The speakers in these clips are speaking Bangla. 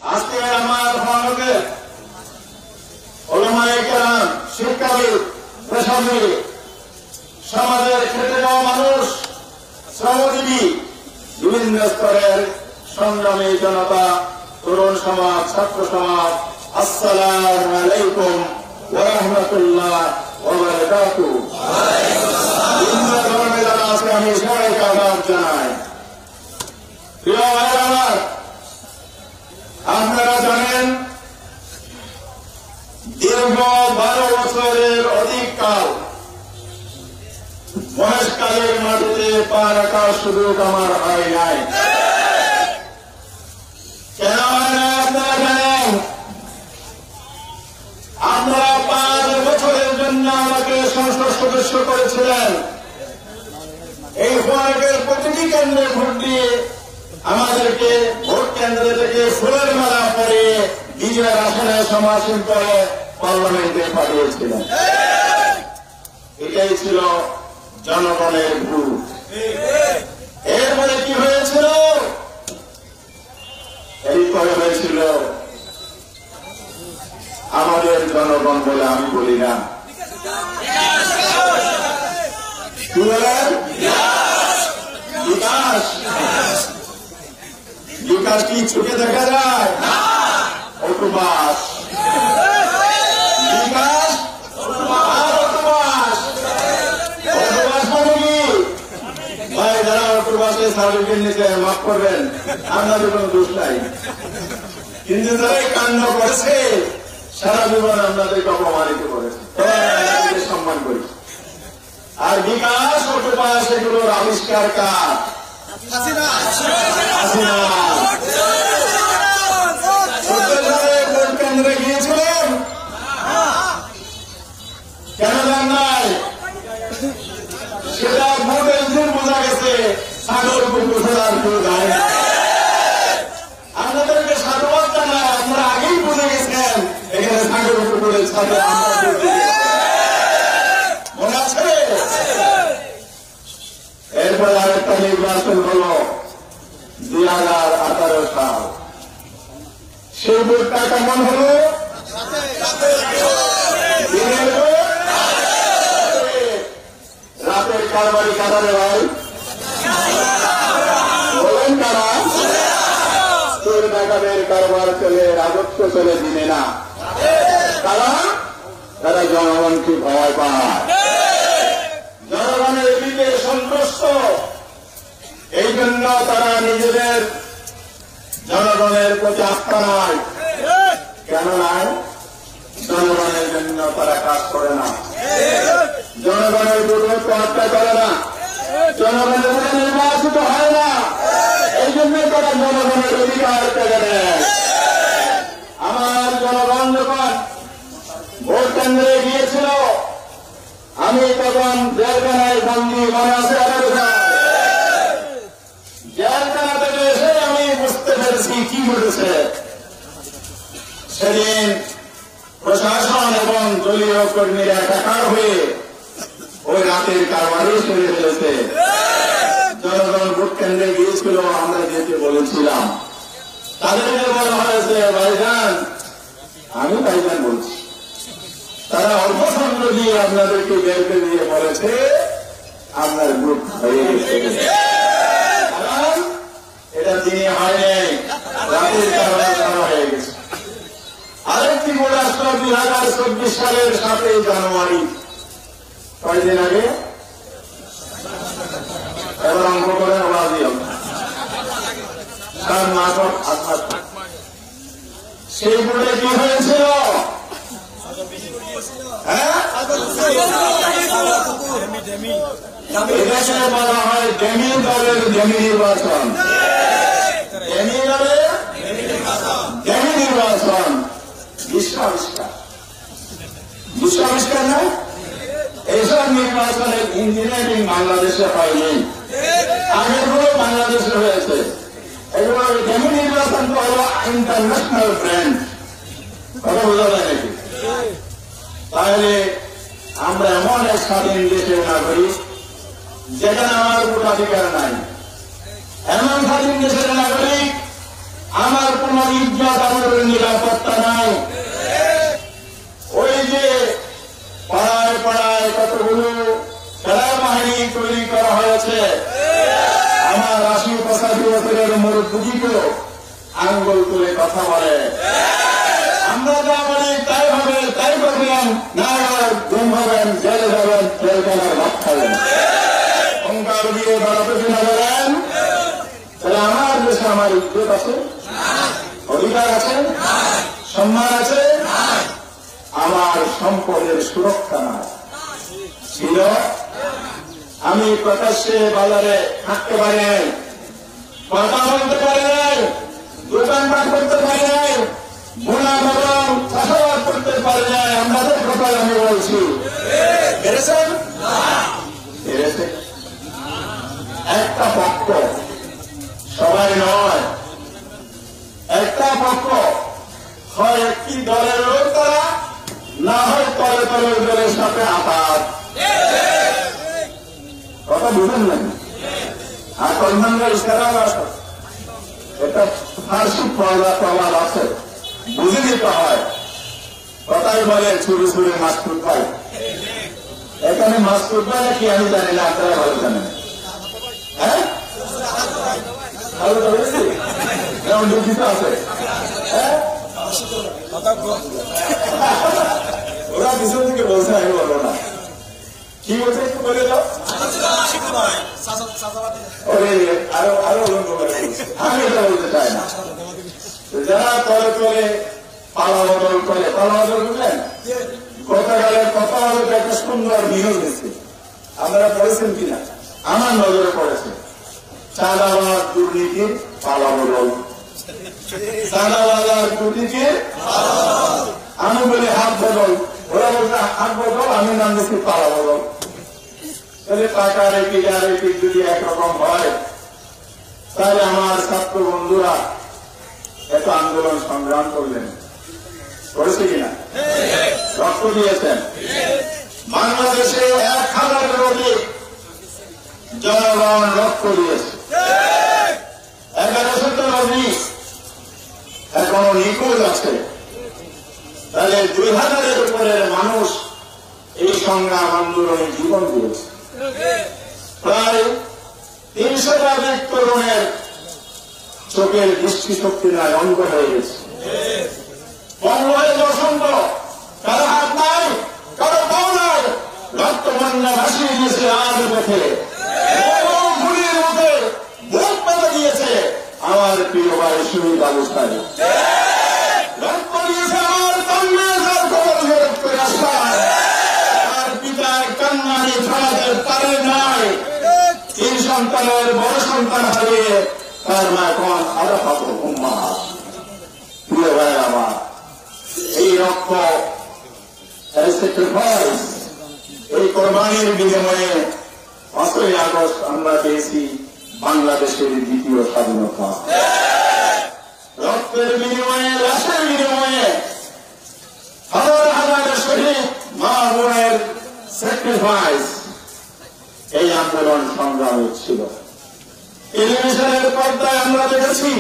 আজকে আমার ভারতে ওলামায়ে কেরাম, শিক্ষাবিদ, পেশাজীবী, সমাজের খেটে যাওয়া মানুষ, শ্রমজীবী, বিভিন্ন স্তরের সংগ্রামী জনতা, তরুণ সমাজ, ছাত্র সমাজ, আসসালামু আলাইকুম ওয়া রাহমাতুল্লাহ ওয়া বারাকাতুহু। বিভিন্ন ধর্মে যারা আছে আমি সবাইকে আদাব জানাই। প্রিয় ভাইরা আমার, আপনারা জানেন দীর্ঘ 12 বছরের অধিক কাল মহেশকালের মাটিতে পা রাখার সুযোগ আমার হয় নাই। কেন হয় না আপনারা জানেন? আপনারা 5 বছরের জন্য আমাকে সংসদ সদস্য করেছিলেন। এই ভোটের প্রতিটি কেন্দ্রে ভোট দিয়ে আমাদেরকে ভোট কেন্দ্র থেকে ফুলের মালা পরে বিজয়ের আসনে সমাসীন করে পার্লামেন্টে পাঠিয়েছিলেন। এটাই ছিল জনগণের ভোট। এরপরে কি হয়েছিল? এরপরে হয়েছিল আমাদের জনগণ বলে আমি বলি না, কি বলেন? বিকাশ। বিকাশ কি চোখে দেখা যায়? অটোবাস। বিকাশ আর অটোবাস। অটোবাস মানে কি? ভাই, যারা অটোবাসে সার্টিফিকেট নিতে মাফ করবেন, আপনাদের কোনো দোষ নাই, কিন্তু যারা এই কাণ্ড করেছে সারা জীবন আপনাদেরকে অপমানিত করেছে, সম্মান করি। আর বিকাশ, অটোবাস এগুলোর আবিষ্কার কার? হাসিনা। ভোট কেন্দ্রে গিয়েছিলেন, কেন জান নাই? সেটা ভোটের দিন বোঝা গেছে সাগর পুকুর আর কেউ যায় না। আপনাদেরকে সাধুবাদ জানাই, আপনারা আগেই বুঝে গেছেন এখানে সাগর পুকুরের সাথে মনে আছে। এরপরে আরেকটা নির্বাচন হল 2018 সাল। সেই ভোটটা কেমন হল? রাতের কারবারি কারারে ভাই বলেন, কারা? তোর ডাকাতের কারবার চলে, রাজত্ব চলে দিনে না। তারা তারা জনগণকে ভয় পায়, জনগণের দিকে সন্তুষ্ট। এই জন্য তারা নিজেদের জনগণের প্রতি আস্থা নাই। কেন নাই? জনগণের জন্য তারা কাজ করে না, জনগণের দুর্ভোগ হত্যা করে না, জনগণের নির্বাচিত হয় না। এই জন্য তারা জনগণের অধিকার পেয়ে দেয়। আমার জনগণ যখন ভোট কেন্দ্রে গিয়েছিল, আমি তখন জেলখানায় বন্দী, মনে আছে? জেলখানা থেকে এসে আমি বুঝতে পেরেছি কি ঘটেছে। সেদিন প্রশাসন এবং দলীয় কর্মীরা একাকার হয়ে ওই রাতের কারবারই সরিয়ে ফেলেছে। জনগণ ভোট কেন্দ্রে গিয়েছিল, আমরা যেতে বলেছিলাম, তাদেরকে বলা হয়েছে ভাইজান, আমি ভাইজান বলছি, তারা অল্প সংখ্য দিয়ে আপনাদেরকে বেরকে দিয়ে বলেছে আপনার ভোট হয়ে গেছে। এটা দিনে হয় নাই, রাতের কারবার করা হয়ে গেছে। আরেকটি ভোট আসলো 2024 সালের 7 জানুয়ারি, কয়েকদিন আগে। এবার অঙ্ক করে আওয়াজ সেই ভোটে কি হয়েছিল? এদেশে বলা হয় ডেমি দলের ডেমি নির্বাচন। ডেমি দলের ডেমি নির্বাচন। বিশ্ব আবিষ্কার না? এইসব নির্বাচনের ইঞ্জিনিয়ারিং বাংলাদেশে হয়নি, আগেরগুলো বাংলাদেশে হয়েছে। এগুলো ডেমি নির্বাচন তো হল ইন্টারন্যাশনাল ব্র্যান্ড। কথা বোঝা যায় নাকি? তাহলে আমরা এমন এক স্বাধীন দেশের নাগরিক যেখানে আমার ভোটাধিকার নাই, এমন স্বাধীন দেশের নাগরিক আমার কোন ইজ্জত, আমার নিরাপত্তা নাই। ওই যে পাড়ায় পাড়ায় কতগুলো সেনাবাহিনী তৈরি করা হয়েছে, আমার 80-85 বছরের মুরব্বীকেও আঙ্গুল তুলে কথা বলে, আমরা যা বলি তাই হবে, তাই করবেন, না গুম হবেন, জেলে যাবেন, জেলখানার ভাত খাবেন, অহংকার দিয়ে বেড়াতে কিনা বলেন। তাহলে আমার দেশে আমার ইজ্জত আছে, অধিকার আছে, সম্মান আছে, আমার সম্পদের সুরক্ষা নাই। ছিল আমি প্রকাশ্যে বাজারে থাকতে পারি নাই, কথা বলতে পারি নাই, দোকানপাট করতে পারি নাই, বোনা এবং চাষাবাদ করতে পারি নাই। আমাদের কথা আমি বলছি, পেরেছেন? পেরেছে একটা পক্ষ, সবাই নয়, একটা পক্ষ, হয় একটি দলের লোক তারা, না হয় তলে তলে দলের সাথে আঘাত। কথা বুঝেন না? আর কলমানরা ইশারাও আছে, এটা ফার্সি প্রবাদ আছে, বুঝে নিতে হয়। কথাই বলে ছুড়ে ছুড়ে মাছ তুলবাই, এখানে মাছ তুলবাই নাকি আমি জানি না, আপনারা ভালো জানেন। হ্যাঁ, ভালো তো বলেছি, যেমন লিখিত আছে। হ্যাঁ, ওরা পিছন থেকে বলছে, আমি বলবো না। কি বলছে একটু বলে দাও। আরো আরো আমি এটা বলতে চাই না। যারা তলে তলে পালা বদল করে, পালা বদল বুঝলেন, গতকালের কথা হলো একটা সুন্দর নিয়োগ হয়েছে, আপনারা পড়েছেন কিনা? আমার নজরে পড়েছে, চাঁদাবাজ দুর্নীতির পালা বদল, চাঁদাবাজার দুর্নীতির, আমি বলি হাত বদল, ওরা বলছে হাত বদল, আমি নাম দিচ্ছি পালা বদল। তাহলে টাকার এপিক আর এপিক যদি একরকম হয়, তাহলে আমার ছাত্র বন্ধুরা এত আন্দোলন সংগ্রাম করলেন, করেছে কিনা? রক্ত দিয়েছেন। বাংলাদেশে 1000-এর অধিক জনগণ রক্ত দিয়েছে, 1100 অধিক এখনো নিখোঁজ আছে। তাহলে 2000-এর উপরের মানুষ এই সংগ্রাম আন্দোলনে জীবন দিয়েছে। প্রায় 300 তরুণের চোখের দৃষ্টিশক্তি নাই, অন্ধ হয়ে গেছে। বঙ্গবন্ধু অসংখ্য, কারো হাত নাই, কারো পাও নাই, রক্ত বন্যা ভাসিয়ে দিয়েছে আজ পথে, গুলির মুখে বুক পেতে দিয়েছে আমার প্রিয় ভাই শহীদ আবু সাইদ। রক্ত দিয়েছে আমার কংগ্রেসের খবর করে আসার, তার পিতার কান্নানি থামাতে পারে নাই। 3 সন্তানের বড় সন্তান হারিয়ে তার মা এখন আরাফাত উম্মাহ। প্রিয় ভাই আমার, এই রক্ত, স্যাক্রিফাইস, এই কোরবানির বিনিময়ে 5ই আগস্ট আমরা পেয়েছি বাংলাদেশের দ্বিতীয় স্বাধীনতা। রক্তের বিনিময়ে, লাশের বিনিময়ে, হাজার হাজার শহীদ মা বোনের স্যাক্রিফাইস, এই আন্দোলন সংগ্রামে ছিল। টেলিভিশনের পর্দায় আমরা দেখেছি,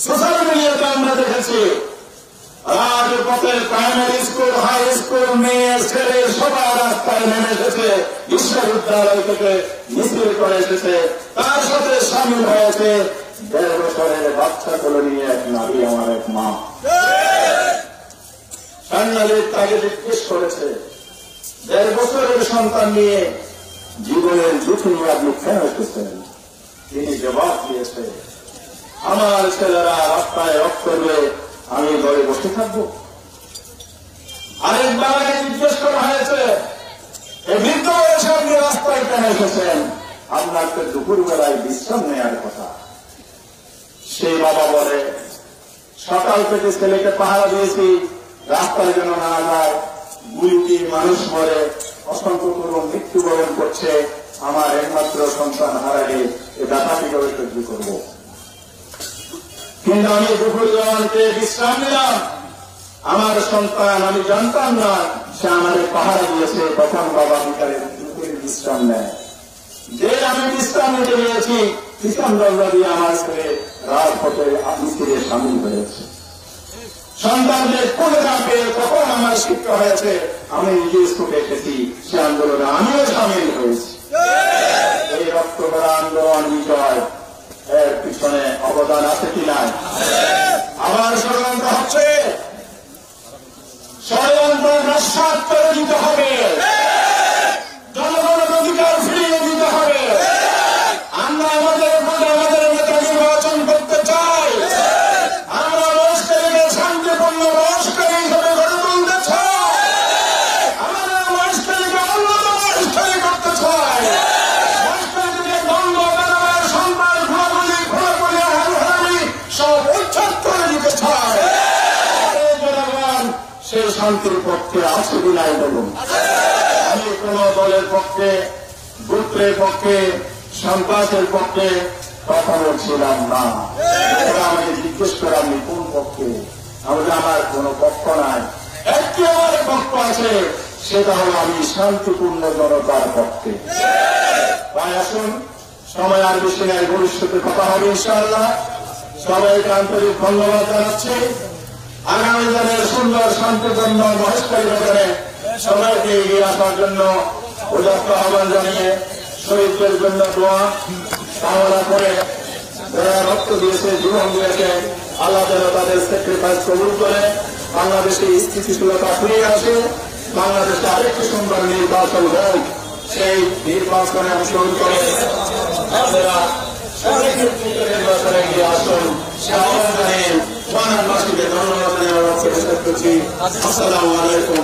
সোশ্যাল মিডিয়াতে আমরা দেখেছি, রাজপথের প্রাইমারি স্কুল, হাই স্কুল, মেয়ে ছেলে সবাই রাস্তায় নেমে এসেছে, বিশ্ববিদ্যালয় থেকে মিছিল করে এসেছে, তার সাথে সামিল হয়েছে 1.5 বছরের বাচ্চাগুলো নিয়ে এক নারী, আমার এক মা। সান্নালির তাকে জিজ্ঞেস করেছে, 1.5 বছরের সন্তান নিয়ে জীবনের ঝুঁকি নিয়ে আপনি কেন এসেছেন? তিনি জবাব দিয়েছে, আমার ছেলেরা রাস্তায় রক্ত করবে, আমি ঘরে বসে থাকবো? আরেক বাবাকে জিজ্ঞেস করা হয়েছে, এই বৃদ্ধ বয়সে আপনি রাস্তায় কেন এসেছেন? আপনার তো দুপুর বেলায় বিশ্রাম নেওয়ার কথা। সেই বাবা বলে, সকাল থেকে ছেলেকে পাহারা দিয়েছি, রাস্তায় যেন না যায়, গুলিতে মানুষ মরে, অসংখ্য তরুণ মৃত্যুবরণ করছে, আমার একমাত্র সন্তান হারালে এ ব্যথা কিভাবে সহ্য করবো? কিন্তু আমি দুপুর জওয়ানকে বিশ্রাম নিলাম, আমার সন্তান, আমি জানতাম না সে আমাদের পাহারা দিয়েছে, তখন বাবা বিকালে দুপুরে বিশ্রাম নেয়। যে আমি বিশ্রাম নিতে গিয়েছি, বিশ্রাম দরজা দিয়ে আমার ছেলে রাজপথে মিছিলে সামিল হয়েছে। সন্তানদের কোলে রাখবে তখন আমার শিক্ষা হয়েছে। আমি নিজে স্কুলে এসেছি, সে আন্দোলনে আমিও সামিল হয়েছি। এই রক্ত ভরা আন্দোলন বিজয় এর পিছনে অবদান আছে কি নাই? আবার ষড়যন্ত্র হচ্ছে, ষড়যন্ত্র নস্যাৎ করে দিতে হবে, জনগণের অধিকার ফিরিয়ে দিতে হবে। আমরা আমাদের নেতা নির্বাচন করতে চাই। আমরা মহেশখালীকে শান্তিপূর্ণ মহেশখালী হিসেবে গড়ে তুলতে চাই। আমাদের মহেশখালীকে উন্নত মহেশখালী করতে চাই। মহেশখালী থেকে দ্বন্দ্ব, বেদনার সন্তান, ঘোরাগুলি হারাহারি সব উচ্ছেদ করে দিতে চাই। জনগণ সেই শান্তির পক্ষে আছে বিনাই বলুন। আমি কোন দলের পক্ষে, গোত্রের পক্ষে, সন্ত্রাসের পক্ষে কথা বলছিলাম না। আমাকে জিজ্ঞেস করে আপনি কোন পক্ষে? আমার কোন পক্ষ নাই, একটি আমার পক্ষ আছে, সেটা হলো আমি শান্তিপূর্ণ জনতার পক্ষে। তাই আসুন, সময় আর বেশি নাই, ভবিষ্যতে কথা হবে ইনশাআল্লাহ। সবাইকে আন্তরিক ধন্যবাদ জানাচ্ছি। আগামী দিনের সুন্দর শান্তিপূর্ণ মহেশখালী বাজারে সবাইকে এগিয়ে আসার জন্য উদাত্ত আহ্বান জানিয়ে শহীদদের জন্য দোয়া কামনা করে, যারা রক্ত দিয়েছে, জীবন দিয়েছে, আল্লাহ যেন তাদের স্যাক্রিফাইস কবুল করে বাংলাদেশে স্থিতিশীলতা ফিরে আসে, বাংলাদেশে আরেকটি সুন্দর নির্বাচন হোক। সেই নির্বাচনে অংশগ্রহণ করে আপনারা নির্বাচনে গিয়ে আসুন। ধন্যবাদ। আসসালামু আলাইকুম।